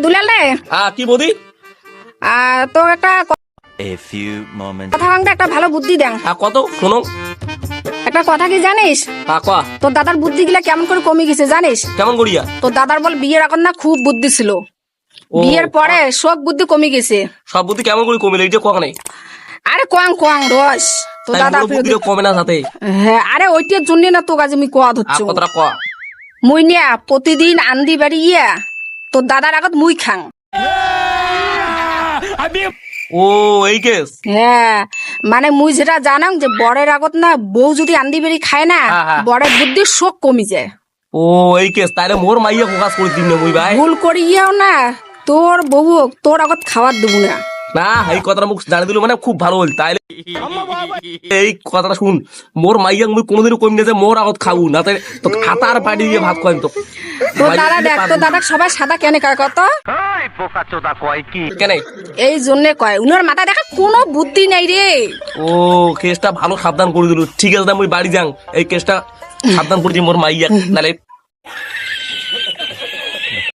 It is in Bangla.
দুলাল রে, কি বৌদি? তো একটা A few moments. কথা ভাঙতে একটা ভালো বুদ্ধি দেন। কত শোনো। একটা কথা কি জানিস, কয়া তোর দাদার বুদ্ধি গুলা কেমন করে কমে গেছে জানিস? কেমন করিয়া? তোর দাদার বল বিয়ের এখন না খুব বুদ্ধি ছিল, ও, বিয়ের পরে সব বুদ্ধি কমে গেছে। সব বুদ্ধি কেমন করে কমিলে এইটা কোয়া নাই? আরে কোয়াং কোয়াং রস তোর দাদা বুদ্ধি কমে না সাথে। হ্যাঁ, আরে ওইটার জন্য না তো কাজ আমি কোয়া ধরছি। কতটা কয়া? মুই নিয়া প্রতিদিন আন্দি বাড়ি ইয়া তোর দাদার আগত মুই খাং। ও এই কেস। হ্যাঁ, মানে মুই যেটা জানাম যে বরের আগত না বউ যদি আন্দি বেরি খায় না, হ্যাঁ। বরের বুদ্ধি শোক কমি যায়। ও এই কেস, তাইলে মোর মাইয়া ফোকাস করে দিন না মুই ভাই। ভুল করিয়াও না তোর বউ তোর আগত খাওয়ার দেবো না। না এই কথাটা মুখ জানিয়ে দিল মানে খুব ভালো হল। তাইলে এই কথাটা শুন, মোর মাইয়া মুই কোনোদিনও কমি না যে মোর আগত খাবো না, তাই তো হাতার পাড়ি দিয়ে ভাত খাওয়াই তো। তোর দাদা দেখ, তোর দাদা সবাই সাদা কেন কয় কত কেন? এই জন্য কয় উনার মাথায় দেখা কোনো বুদ্ধি নাই রে। ও কেসটা ভালো সাবধান করে দিল। ঠিক আছে, মুই বাড়ি যাং, এই কেসটা সাবধান করে দিই মোর মাইয়া নালে।